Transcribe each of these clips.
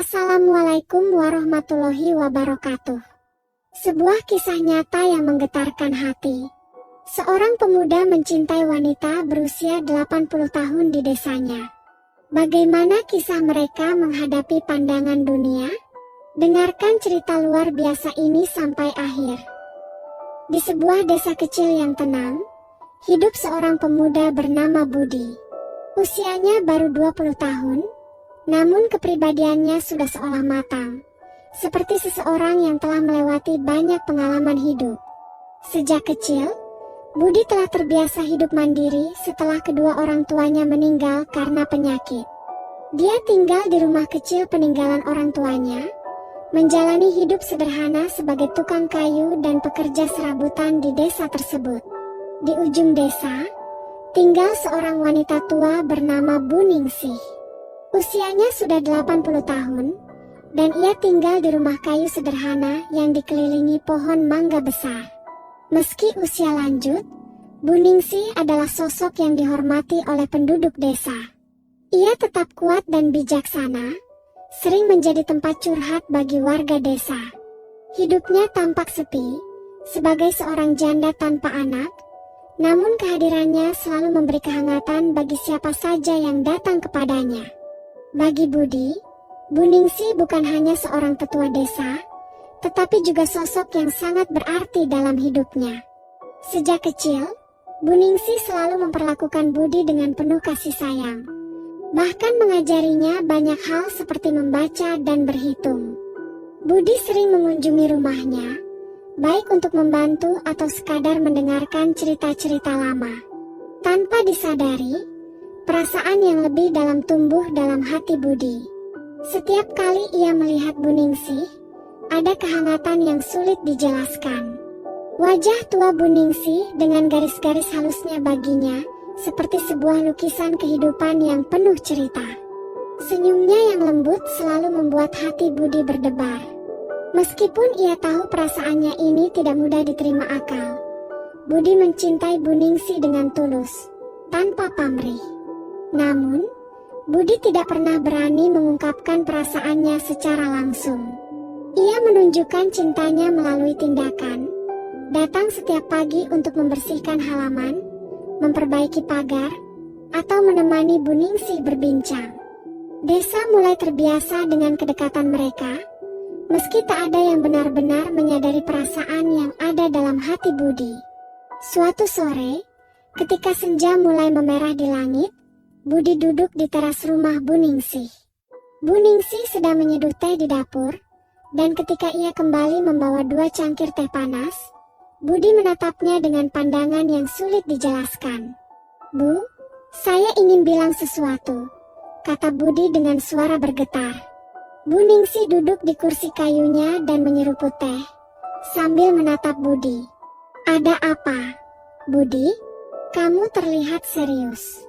Assalamualaikum warahmatullahi wabarakatuh. Sebuah kisah nyata yang menggetarkan hati. Seorang pemuda mencintai wanita berusia 80 tahun di desanya. Bagaimana kisah mereka menghadapi pandangan dunia? Dengarkan cerita luar biasa ini sampai akhir. Di sebuah desa kecil yang tenang, hidup seorang pemuda bernama Budi. Usianya baru 20 tahun. Namun kepribadiannya sudah seolah matang, seperti seseorang yang telah melewati banyak pengalaman hidup. Sejak kecil, Budi telah terbiasa hidup mandiri setelah kedua orang tuanya meninggal karena penyakit. Dia tinggal di rumah kecil peninggalan orang tuanya, menjalani hidup sederhana sebagai tukang kayu dan pekerja serabutan di desa tersebut. Di ujung desa, tinggal seorang wanita tua bernama Bu Ningsih. Usianya sudah 80 tahun, dan ia tinggal di rumah kayu sederhana yang dikelilingi pohon mangga besar. Meski usia lanjut, Bu Ningsih adalah sosok yang dihormati oleh penduduk desa. Ia tetap kuat dan bijaksana, sering menjadi tempat curhat bagi warga desa. Hidupnya tampak sepi, sebagai seorang janda tanpa anak, namun kehadirannya selalu memberi kehangatan bagi siapa saja yang datang kepadanya. Bagi Budi, Bu Ningsih bukan hanya seorang tetua desa, tetapi juga sosok yang sangat berarti dalam hidupnya. Sejak kecil, Bu Ningsih selalu memperlakukan Budi dengan penuh kasih sayang. Bahkan mengajarinya banyak hal seperti membaca dan berhitung. Budi sering mengunjungi rumahnya, baik untuk membantu atau sekadar mendengarkan cerita-cerita lama. Tanpa disadari, perasaan yang lebih dalam tumbuh dalam hati Budi. Setiap kali ia melihat Bu Ningsih, ada kehangatan yang sulit dijelaskan. Wajah tua Bu Ningsih dengan garis-garis halusnya baginya, seperti sebuah lukisan kehidupan yang penuh cerita. Senyumnya yang lembut selalu membuat hati Budi berdebar. Meskipun ia tahu perasaannya ini tidak mudah diterima akal, Budi mencintai Bu Ningsih dengan tulus, tanpa pamrih. Namun, Budi tidak pernah berani mengungkapkan perasaannya secara langsung. Ia menunjukkan cintanya melalui tindakan, datang setiap pagi untuk membersihkan halaman, memperbaiki pagar, atau menemani Bu Ningsih berbincang. Desa mulai terbiasa dengan kedekatan mereka, meski tak ada yang benar-benar menyadari perasaan yang ada dalam hati Budi. Suatu sore, ketika senja mulai memerah di langit, Budi duduk di teras rumah Bu Ningsih. Bu Ningsih sedang menyeduh teh di dapur, dan ketika ia kembali membawa 2 cangkir teh panas, Budi menatapnya dengan pandangan yang sulit dijelaskan. "Bu, saya ingin bilang sesuatu," kata Budi dengan suara bergetar. Bu Ningsih duduk di kursi kayunya dan menyeruput teh, sambil menatap Budi. "Ada apa, Budi? Kamu terlihat serius."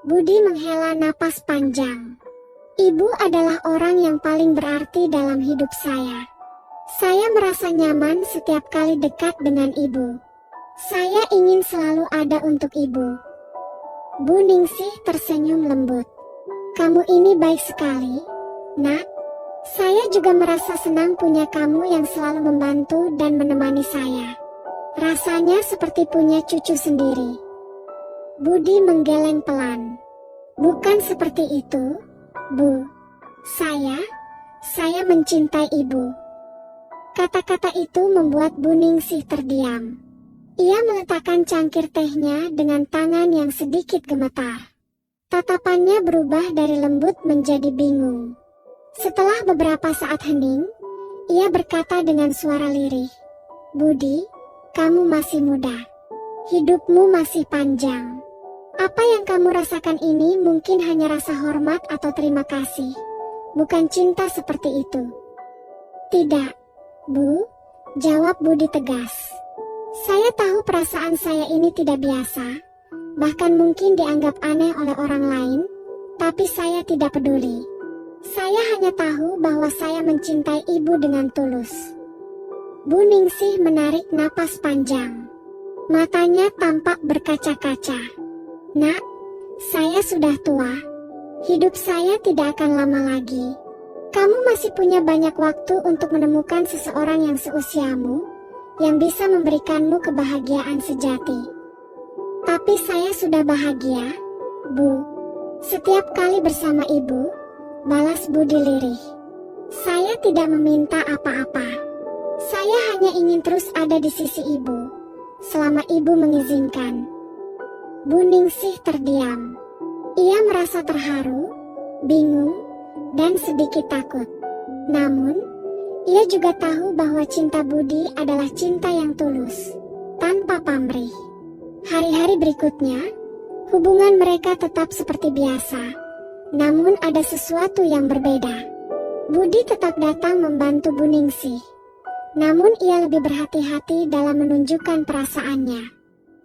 Budi menghela napas panjang. "Ibu adalah orang yang paling berarti dalam hidup saya. Saya merasa nyaman setiap kali dekat dengan ibu. Saya ingin selalu ada untuk ibu." Bu Ningsih tersenyum lembut. "Kamu ini baik sekali, Nak. Saya juga merasa senang punya kamu yang selalu membantu dan menemani saya. Rasanya seperti punya cucu sendiri." Budi menggeleng pelan. "Bukan seperti itu, Bu. Saya mencintai ibu." Kata-kata itu membuat Bu Ningsih terdiam. Ia meletakkan cangkir tehnya dengan tangan yang sedikit gemetar. Tatapannya berubah dari lembut menjadi bingung. Setelah beberapa saat hening, ia berkata dengan suara lirih, "Budi, kamu masih muda. Hidupmu masih panjang. Apa yang kamu rasakan ini mungkin hanya rasa hormat atau terima kasih, bukan cinta seperti itu." "Tidak, Bu," jawab Budi tegas. "Saya tahu perasaan saya ini tidak biasa, bahkan mungkin dianggap aneh oleh orang lain, tapi saya tidak peduli. Saya hanya tahu bahwa saya mencintai ibu dengan tulus." Bu Ningsih menarik napas panjang. Matanya tampak berkaca-kaca. "Nak, saya sudah tua. Hidup saya tidak akan lama lagi. Kamu masih punya banyak waktu untuk menemukan seseorang yang seusiamu, yang bisa memberikanmu kebahagiaan sejati. Tapi saya sudah bahagia, Bu. Setiap kali bersama Ibu, balas Budi lirih. Saya tidak meminta apa-apa. Saya hanya ingin terus ada di sisi Ibu, selama Ibu mengizinkan. Bu Ningsih terdiam. Ia merasa terharu, bingung, dan sedikit takut. Namun, ia juga tahu bahwa cinta Budi adalah cinta yang tulus, tanpa pamrih. Hari-hari berikutnya, hubungan mereka tetap seperti biasa. Namun ada sesuatu yang berbeda. Budi tetap datang membantu Bu Ningsih. Namun ia lebih berhati-hati dalam menunjukkan perasaannya.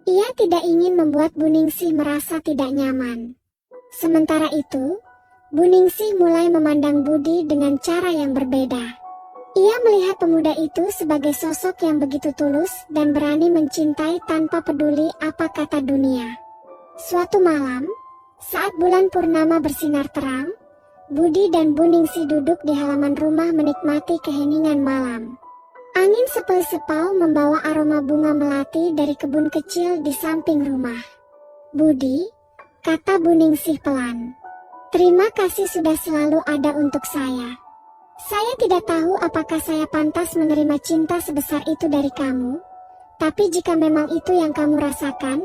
Ia tidak ingin membuat Bu Ningsih merasa tidak nyaman. Sementara itu, Bu Ningsih mulai memandang Budi dengan cara yang berbeda. Ia melihat pemuda itu sebagai sosok yang begitu tulus dan berani mencintai tanpa peduli apa kata dunia. Suatu malam, saat bulan purnama bersinar terang, Budi dan Bu Ningsih duduk di halaman rumah menikmati keheningan malam. Angin sepoi-sepau membawa aroma bunga melati dari kebun kecil di samping rumah. "Budi," kata Bu Ningsih pelan, "terima kasih sudah selalu ada untuk saya. Saya tidak tahu apakah saya pantas menerima cinta sebesar itu dari kamu, tapi jika memang itu yang kamu rasakan,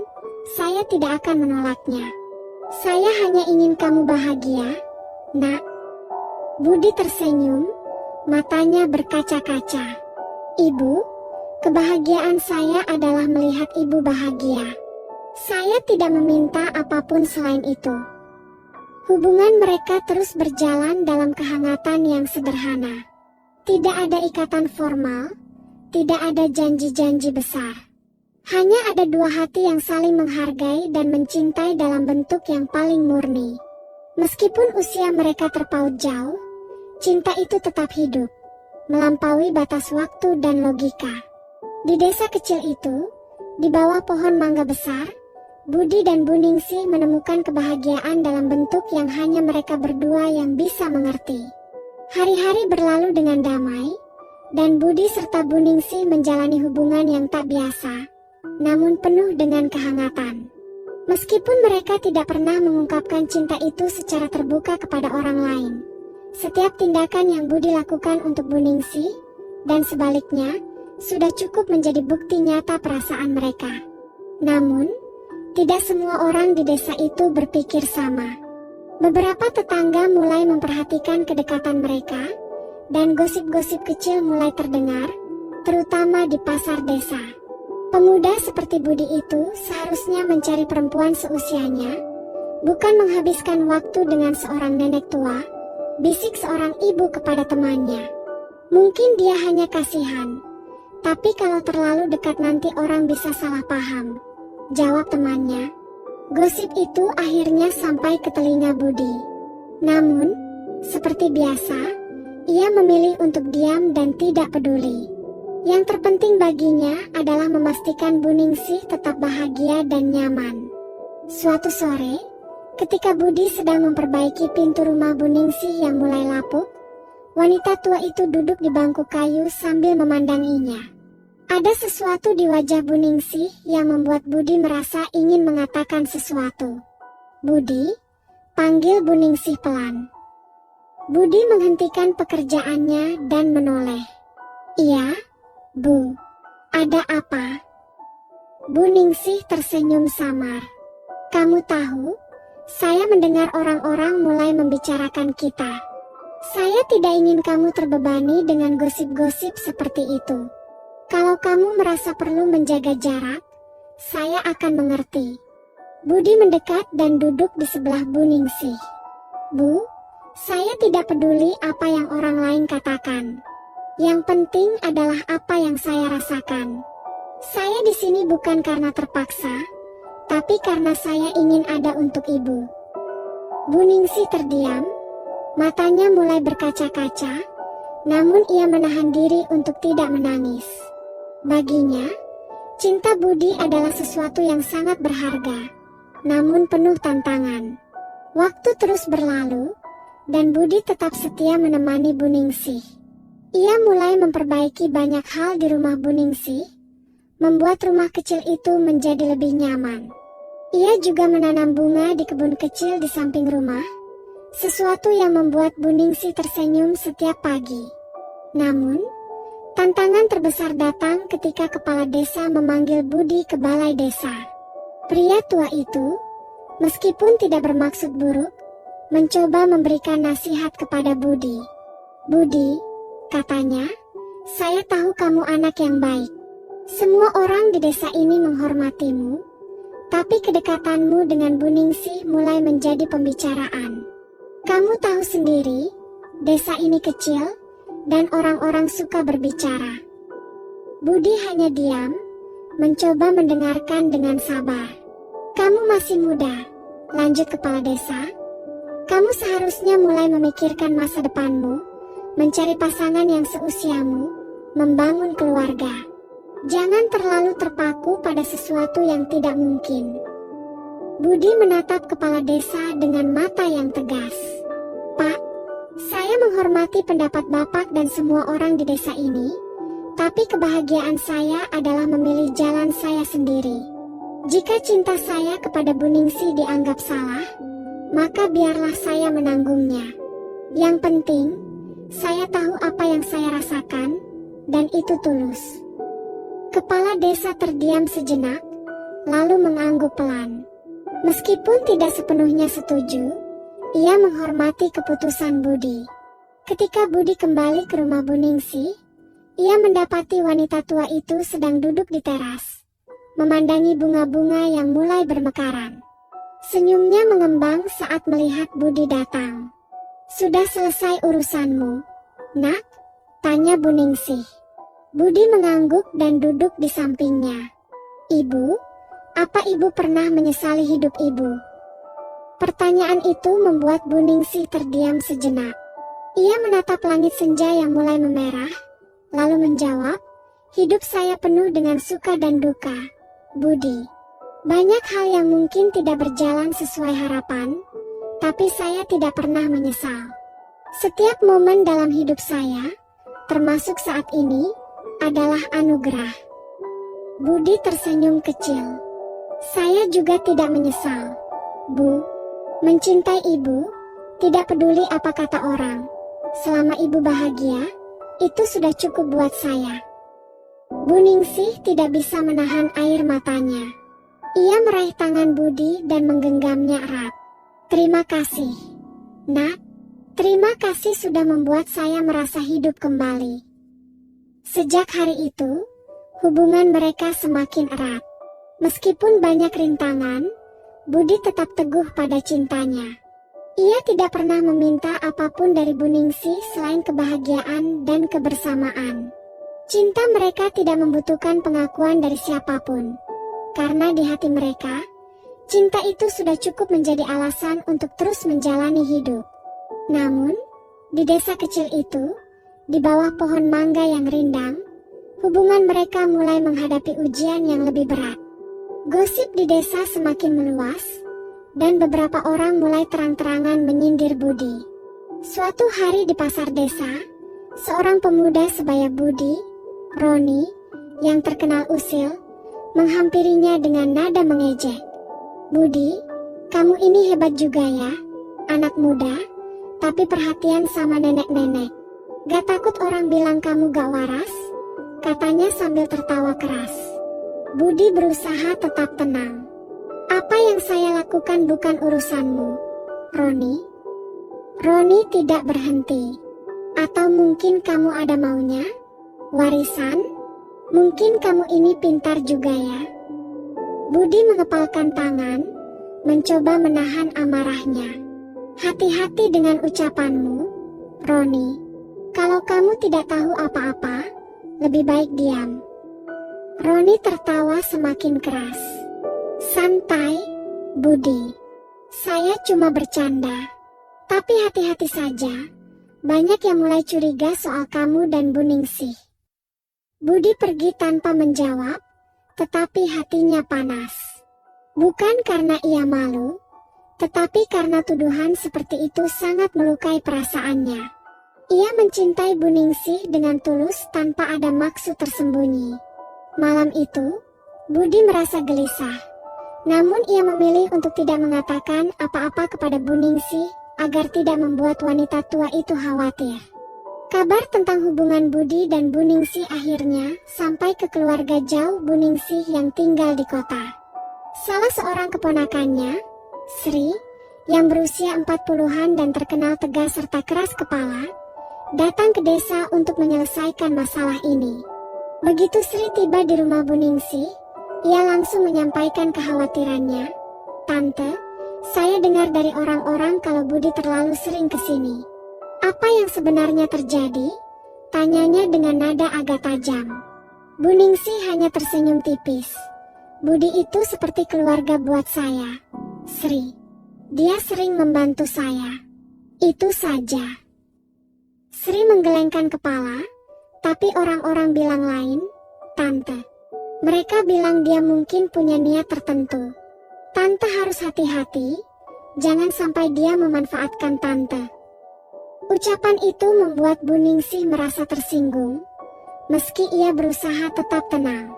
saya tidak akan menolaknya. Saya hanya ingin kamu bahagia, Nak." Budi tersenyum, matanya berkaca-kaca. "Ibu, kebahagiaan saya adalah melihat Ibu bahagia. Saya tidak meminta apapun selain itu." Hubungan mereka terus berjalan dalam kehangatan yang sederhana. Tidak ada ikatan formal, tidak ada janji-janji besar. Hanya ada dua hati yang saling menghargai dan mencintai dalam bentuk yang paling murni. Meskipun usia mereka terpaut jauh, cinta itu tetap hidup, melampaui batas waktu dan logika. Di desa kecil itu, di bawah pohon mangga besar, Budi dan Bu Ningsih menemukan kebahagiaan dalam bentuk yang hanya mereka berdua yang bisa mengerti. Hari-hari berlalu dengan damai, dan Budi serta Bu Ningsih menjalani hubungan yang tak biasa, namun penuh dengan kehangatan. Meskipun mereka tidak pernah mengungkapkan cinta itu secara terbuka kepada orang lain, setiap tindakan yang Budi lakukan untuk Bu Ningsih, dan sebaliknya, sudah cukup menjadi bukti nyata perasaan mereka. Namun, tidak semua orang di desa itu berpikir sama. Beberapa tetangga mulai memperhatikan kedekatan mereka, dan gosip-gosip kecil mulai terdengar, terutama di pasar desa. Pemuda seperti Budi itu seharusnya mencari perempuan seusianya, bukan menghabiskan waktu dengan seorang nenek tua, bisik seorang ibu kepada temannya. Mungkin dia hanya kasihan, tapi kalau terlalu dekat nanti orang bisa salah paham, jawab temannya. Gosip itu akhirnya sampai ke telinga Budi. Namun, seperti biasa, ia memilih untuk diam dan tidak peduli. Yang terpenting baginya adalah memastikan Bu Ningsih tetap bahagia dan nyaman. Suatu sore, ketika Budi sedang memperbaiki pintu rumah Bu Ningsih yang mulai lapuk, wanita tua itu duduk di bangku kayu sambil memandanginya. Ada sesuatu di wajah Bu Ningsih yang membuat Budi merasa ingin mengatakan sesuatu. "Budi," panggil Bu Ningsih pelan. Budi menghentikan pekerjaannya dan menoleh. "Iya, Bu. Ada apa?" Bu Ningsih tersenyum samar. "Kamu tahu, saya mendengar orang-orang mulai membicarakan kita. Saya tidak ingin kamu terbebani dengan gosip-gosip seperti itu. Kalau kamu merasa perlu menjaga jarak, saya akan mengerti." Budi mendekat dan duduk di sebelah Bu Ningsih. "Bu, saya tidak peduli apa yang orang lain katakan. Yang penting adalah apa yang saya rasakan. Saya di sini bukan karena terpaksa, tapi karena saya ingin ada untuk Ibu." Bu Ningsih terdiam, matanya mulai berkaca-kaca, namun ia menahan diri untuk tidak menangis. Baginya, cinta Budi adalah sesuatu yang sangat berharga, namun penuh tantangan. Waktu terus berlalu, dan Budi tetap setia menemani Bu Ningsih. Ia mulai memperbaiki banyak hal di rumah Bu Ningsih, membuat rumah kecil itu menjadi lebih nyaman. Ia juga menanam bunga di kebun kecil di samping rumah, sesuatu yang membuat Bu Ningsih tersenyum setiap pagi. Namun, tantangan terbesar datang ketika kepala desa memanggil Budi ke balai desa. Pria tua itu, meskipun tidak bermaksud buruk, mencoba memberikan nasihat kepada Budi. "Budi," katanya, "saya tahu kamu anak yang baik. Semua orang di desa ini menghormatimu, tapi kedekatanmu dengan Bu Ningsih mulai menjadi pembicaraan. Kamu tahu sendiri, desa ini kecil, dan orang-orang suka berbicara." Budi hanya diam, mencoba mendengarkan dengan sabar. "Kamu masih muda," lanjut kepala desa. "Kamu seharusnya mulai memikirkan masa depanmu, mencari pasangan yang seusiamu, membangun keluarga. Jangan terlalu terpaku pada sesuatu yang tidak mungkin." Budi menatap kepala desa dengan mata yang tegas. "Pak, saya menghormati pendapat Bapak dan semua orang di desa ini, tapi kebahagiaan saya adalah memilih jalan saya sendiri. Jika cinta saya kepada Bu Ningsih dianggap salah, maka biarlah saya menanggungnya. Yang penting, saya tahu apa yang saya rasakan, dan itu tulus." Kepala desa terdiam sejenak, lalu mengangguk pelan. Meskipun tidak sepenuhnya setuju, ia menghormati keputusan Budi. Ketika Budi kembali ke rumah Bu Ningsih, ia mendapati wanita tua itu sedang duduk di teras, memandangi bunga-bunga yang mulai bermekaran. Senyumnya mengembang saat melihat Budi datang. "Sudah selesai urusanmu, Nak?" tanya Bu Ningsih. Budi mengangguk dan duduk di sampingnya. "Ibu, apa Ibu pernah menyesali hidup Ibu?" Pertanyaan itu membuat Bu Ningsih terdiam sejenak. Ia menatap langit senja yang mulai memerah, lalu menjawab, "Hidup saya penuh dengan suka dan duka, Budi. Banyak hal yang mungkin tidak berjalan sesuai harapan, tapi saya tidak pernah menyesal. Setiap momen dalam hidup saya, termasuk saat ini, adalah anugerah." Budi tersenyum kecil. "Saya juga tidak menyesal, Bu. Mencintai Ibu, tidak peduli apa kata orang. Selama Ibu bahagia, itu sudah cukup buat saya." Bu Ningsih tidak bisa menahan air matanya. Ia meraih tangan Budi dan menggenggamnya erat. "Terima kasih, Nak. Terima kasih sudah membuat saya merasa hidup kembali." Sejak hari itu, hubungan mereka semakin erat. Meskipun banyak rintangan, Budi tetap teguh pada cintanya. Ia tidak pernah meminta apapun dari Bu Ningsih selain kebahagiaan dan kebersamaan. Cinta mereka tidak membutuhkan pengakuan dari siapapun, karena di hati mereka, cinta itu sudah cukup menjadi alasan untuk terus menjalani hidup. Namun, di desa kecil itu, di bawah pohon mangga yang rindang, hubungan mereka mulai menghadapi ujian yang lebih berat. Gosip di desa semakin meluas, dan beberapa orang mulai terang-terangan menyindir Budi. Suatu hari di pasar desa, seorang pemuda sebaya Budi, Roni, yang terkenal usil, menghampirinya dengan nada mengejek. "Budi, kamu ini hebat juga ya, anak muda, tapi perhatian sama nenek-nenek. Gak takut orang bilang kamu gak waras?" katanya sambil tertawa keras. Budi berusaha tetap tenang. "Apa yang saya lakukan bukan urusanmu, Roni." Roni tidak berhenti. "Atau mungkin kamu ada maunya? Warisan? Mungkin kamu ini pintar juga ya." Budi mengepalkan tangan, mencoba menahan amarahnya. "Hati-hati dengan ucapanmu, Roni. Kalau kamu tidak tahu apa-apa, lebih baik diam." Roni tertawa semakin keras. "Santai, Budi. Saya cuma bercanda. Tapi hati-hati saja. Banyak yang mulai curiga soal kamu dan Bu Ningsih." Budi pergi tanpa menjawab, tetapi hatinya panas. Bukan karena ia malu, Tetapi karena tuduhan seperti itu sangat melukai perasaannya. Ia mencintai Bu Ningsih dengan tulus tanpa ada maksud tersembunyi. Malam itu, Budi merasa gelisah. Namun ia memilih untuk tidak mengatakan apa-apa kepada Bu Ningsih agar tidak membuat wanita tua itu khawatir. Kabar tentang hubungan Budi dan Bu Ningsih akhirnya sampai ke keluarga jauh Bu Ningsih yang tinggal di kota. Salah seorang keponakannya, Sri, yang berusia 40-an dan terkenal tegas serta keras kepala, datang ke desa untuk menyelesaikan masalah ini. Begitu Sri tiba di rumah Bu Ningsih, ia langsung menyampaikan kekhawatirannya. "Tante, saya dengar dari orang-orang kalau Budi terlalu sering ke sini. Apa yang sebenarnya terjadi?" tanyanya dengan nada agak tajam. Bu Ningsih hanya tersenyum tipis. "Budi itu seperti keluarga buat saya, Sri. Dia sering membantu saya. Itu saja." Sri menggelengkan kepala, tapi orang-orang bilang lain. "Tante, mereka bilang dia mungkin punya niat tertentu. Tante harus hati-hati, jangan sampai dia memanfaatkan Tante." Ucapan itu membuat Bu Ningsih merasa tersinggung, meski ia berusaha tetap tenang.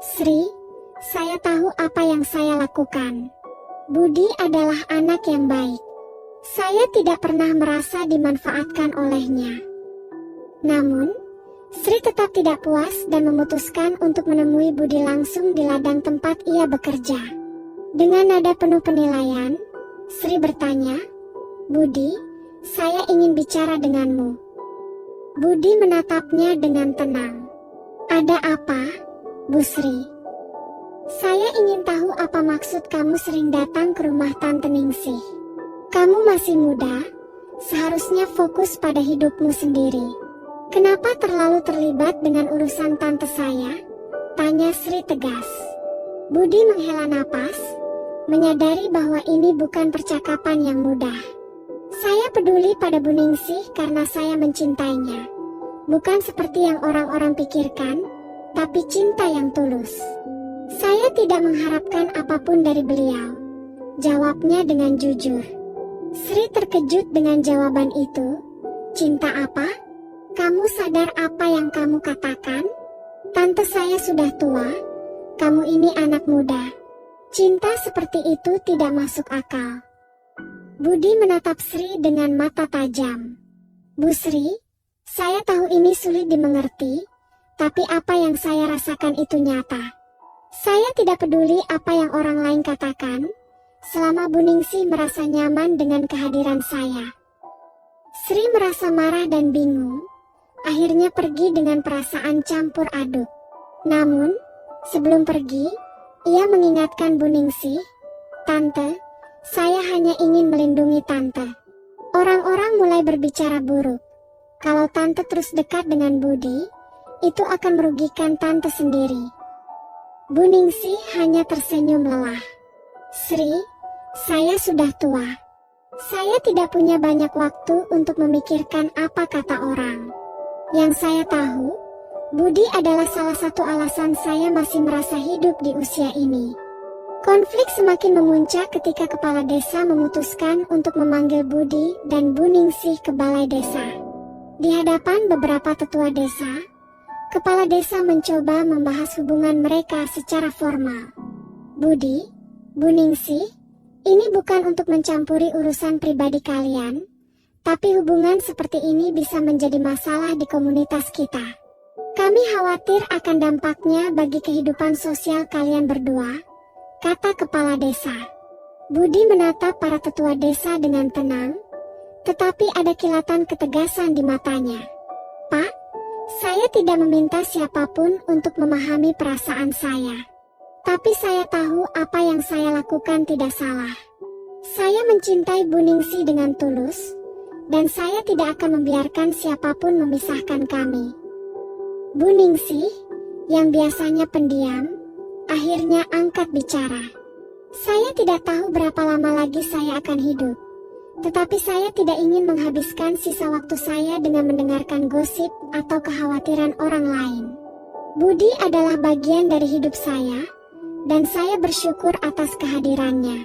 "Sri, saya tahu apa yang saya lakukan. Budi adalah anak yang baik. Saya tidak pernah merasa dimanfaatkan olehnya." Namun, Sri tetap tidak puas dan memutuskan untuk menemui Budi langsung di ladang tempat ia bekerja. Dengan nada penuh penilaian, Sri bertanya, "Budi, saya ingin bicara denganmu." Budi menatapnya dengan tenang. "Ada apa, Bu Sri?" "Saya ingin tahu apa maksud kamu sering datang ke rumah Tante Ningsih. Kamu masih muda, seharusnya fokus pada hidupmu sendiri. Kenapa terlalu terlibat dengan urusan tante saya?" tanya Sri tegas. Budi menghela napas, menyadari bahwa ini bukan percakapan yang mudah. "Saya peduli pada Bu Ningsih karena saya mencintainya. Bukan seperti yang orang-orang pikirkan, tapi cinta yang tulus. Saya tidak mengharapkan apapun dari beliau," jawabnya dengan jujur. Sri terkejut dengan jawaban itu. "Cinta apa? Kamu sadar apa yang kamu katakan? Tante saya sudah tua, kamu ini anak muda. Cinta seperti itu tidak masuk akal." Budi menatap Sri dengan mata tajam. "Bu Sri, saya tahu ini sulit dimengerti, tapi apa yang saya rasakan itu nyata. Saya tidak peduli apa yang orang lain katakan, selama Bu Ningsih merasa nyaman dengan kehadiran saya." Sri merasa marah dan bingung, akhirnya pergi dengan perasaan campur aduk. Namun, sebelum pergi, ia mengingatkan Bu Ningsih, "Tante, saya hanya ingin melindungi Tante. Orang-orang mulai berbicara buruk. Kalau Tante terus dekat dengan Budi, itu akan merugikan Tante sendiri." Bu Ningsih hanya tersenyum lelah. "Sri, saya sudah tua. Saya tidak punya banyak waktu untuk memikirkan apa kata orang. Yang saya tahu, Budi adalah salah satu alasan saya masih merasa hidup di usia ini." Konflik semakin memuncak ketika kepala desa memutuskan untuk memanggil Budi dan Bu Ningsih ke balai desa. Di hadapan beberapa tetua desa, kepala desa mencoba membahas hubungan mereka secara formal. "Budi, Bu Ningsih, ini bukan untuk mencampuri urusan pribadi kalian, tapi hubungan seperti ini bisa menjadi masalah di komunitas kita. Kami khawatir akan dampaknya bagi kehidupan sosial kalian berdua," kata kepala desa. Budi menatap para tetua desa dengan tenang, tetapi ada kilatan ketegasan di matanya. "Pak, saya tidak meminta siapapun untuk memahami perasaan saya. Tapi saya tahu apa yang saya lakukan tidak salah. Saya mencintai Bu Ningsih dengan tulus, dan saya tidak akan membiarkan siapapun memisahkan kami." Bu Ningsih, yang biasanya pendiam, akhirnya angkat bicara. "Saya tidak tahu berapa lama lagi saya akan hidup, tetapi saya tidak ingin menghabiskan sisa waktu saya dengan mendengarkan gosip atau kekhawatiran orang lain. Budi adalah bagian dari hidup saya, dan saya bersyukur atas kehadirannya."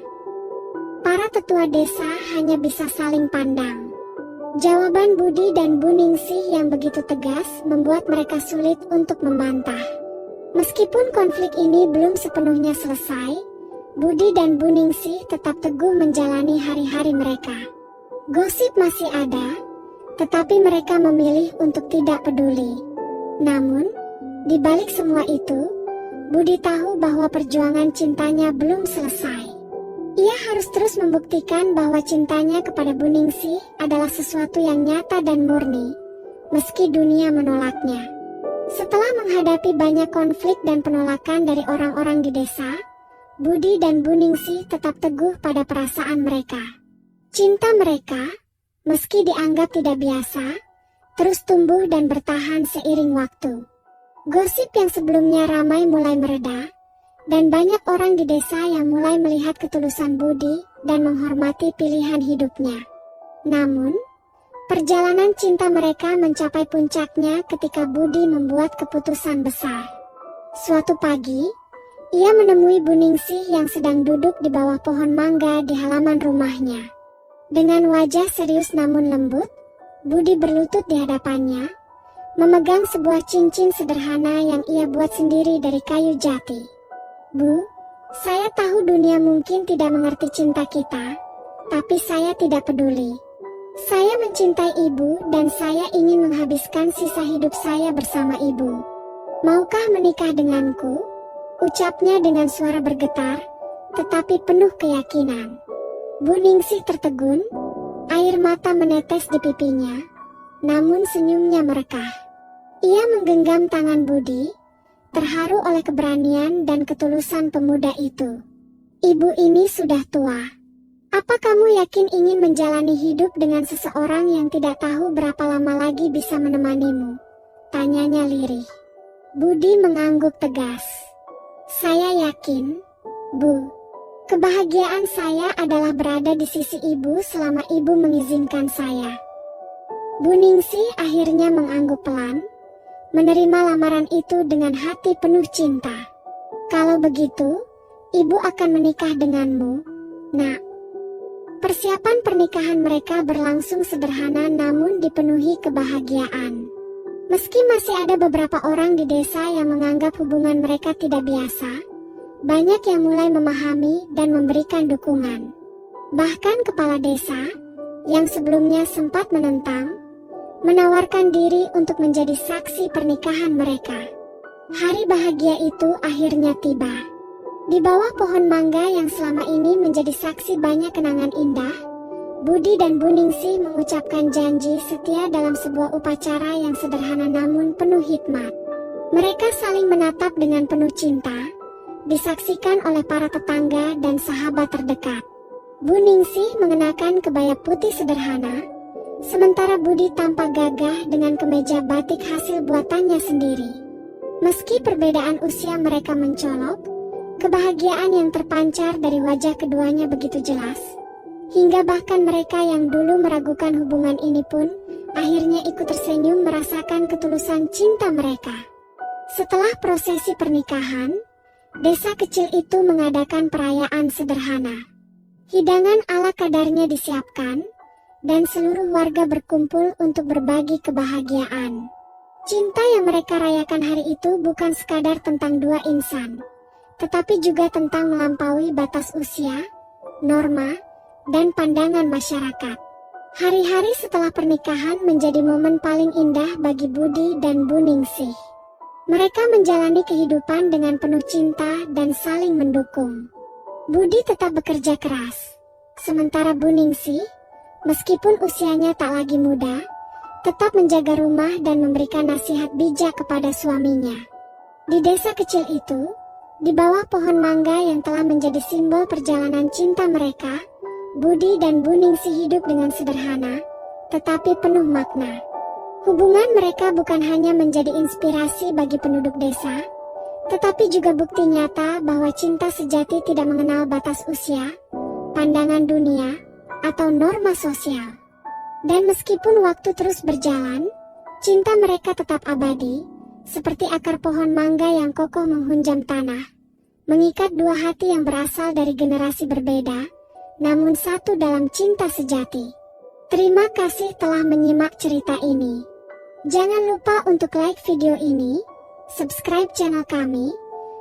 Para tetua desa hanya bisa saling pandang. Jawaban Budi dan Bu Ningsih yang begitu tegas membuat mereka sulit untuk membantah. Meskipun konflik ini belum sepenuhnya selesai, Budi dan Bu Ningsih tetap teguh menjalani hari-hari mereka. Gosip masih ada, tetapi mereka memilih untuk tidak peduli. Namun, di balik semua itu, Budi tahu bahwa perjuangan cintanya belum selesai. Ia harus terus membuktikan bahwa cintanya kepada Bu Ningsih adalah sesuatu yang nyata dan murni, meski dunia menolaknya. Setelah menghadapi banyak konflik dan penolakan dari orang-orang di desa, Budi dan Bu Ningsih tetap teguh pada perasaan mereka. Cinta mereka, meski dianggap tidak biasa, terus tumbuh dan bertahan seiring waktu. Gosip yang sebelumnya ramai mulai mereda, dan banyak orang di desa yang mulai melihat ketulusan Budi dan menghormati pilihan hidupnya. Namun, perjalanan cinta mereka mencapai puncaknya ketika Budi membuat keputusan besar. Suatu pagi, ia menemui Bu Ningsih yang sedang duduk di bawah pohon mangga di halaman rumahnya. Dengan wajah serius namun lembut, Budi berlutut di hadapannya, memegang sebuah cincin sederhana yang ia buat sendiri dari kayu jati. "Bu, saya tahu dunia mungkin tidak mengerti cinta kita, tapi saya tidak peduli. Saya mencintai Ibu dan saya ingin menghabiskan sisa hidup saya bersama Ibu. Maukah menikah denganku?" Ucapnya dengan suara bergetar, tetapi penuh keyakinan. Bu Ningsih tertegun, air mata menetes di pipinya, namun senyumnya merekah. Ia menggenggam tangan Budi, terharu oleh keberanian dan ketulusan pemuda itu. "Ibu ini sudah tua. Apa kamu yakin ingin menjalani hidup dengan seseorang yang tidak tahu berapa lama lagi bisa menemanimu?" tanyanya lirih. Budi mengangguk tegas. "Saya yakin, Bu. Kebahagiaan saya adalah berada di sisi Ibu selama Ibu mengizinkan saya." Bu Ningsih akhirnya mengangguk pelan, menerima lamaran itu dengan hati penuh cinta. "Kalau begitu, Ibu akan menikah denganmu, Nak." Persiapan pernikahan mereka berlangsung sederhana namun dipenuhi kebahagiaan. Meski masih ada beberapa orang di desa yang menganggap hubungan mereka tidak biasa, banyak yang mulai memahami dan memberikan dukungan. Bahkan kepala desa, yang sebelumnya sempat menentang, menawarkan diri untuk menjadi saksi pernikahan mereka. Hari bahagia itu akhirnya tiba. Di bawah pohon mangga yang selama ini menjadi saksi banyak kenangan indah, Budi dan Bu Ningsih mengucapkan janji setia dalam sebuah upacara yang sederhana namun penuh hikmat. Mereka saling menatap dengan penuh cinta, disaksikan oleh para tetangga dan sahabat terdekat. Bu Ningsih mengenakan kebaya putih sederhana, sementara Budi tampak gagah dengan kemeja batik hasil buatannya sendiri. Meski perbedaan usia mereka mencolok, kebahagiaan yang terpancar dari wajah keduanya begitu jelas, hingga bahkan mereka yang dulu meragukan hubungan ini pun akhirnya ikut tersenyum merasakan ketulusan cinta mereka. Setelah prosesi pernikahan, desa kecil itu mengadakan perayaan sederhana. Hidangan ala kadarnya disiapkan, dan seluruh warga berkumpul untuk berbagi kebahagiaan. Cinta yang mereka rayakan hari itu bukan sekadar tentang dua insan, tetapi juga tentang melampaui batas usia, norma, dan pandangan masyarakat. Hari-hari setelah pernikahan menjadi momen paling indah bagi Budi dan Bu Ningsih. Mereka menjalani kehidupan dengan penuh cinta dan saling mendukung. Budi tetap bekerja keras, sementara Bu Ningsih, meskipun usianya tak lagi muda, tetap menjaga rumah dan memberikan nasihat bijak kepada suaminya. Di desa kecil itu, di bawah pohon mangga yang telah menjadi simbol perjalanan cinta mereka, Budi dan Bu Ningsih hidup dengan sederhana, tetapi penuh makna. Hubungan mereka bukan hanya menjadi inspirasi bagi penduduk desa, tetapi juga bukti nyata bahwa cinta sejati tidak mengenal batas usia, pandangan dunia, atau norma sosial. Dan meskipun waktu terus berjalan, cinta mereka tetap abadi, seperti akar pohon mangga yang kokoh menghunjam tanah, mengikat dua hati yang berasal dari generasi berbeda, namun satu dalam cinta sejati. Terima kasih telah menyimak cerita ini. Jangan lupa untuk like video ini, subscribe channel kami,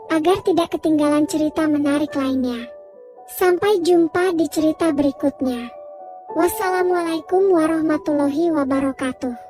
agar tidak ketinggalan cerita menarik lainnya. Sampai jumpa di cerita berikutnya. Wassalamualaikum warahmatullahi wabarakatuh.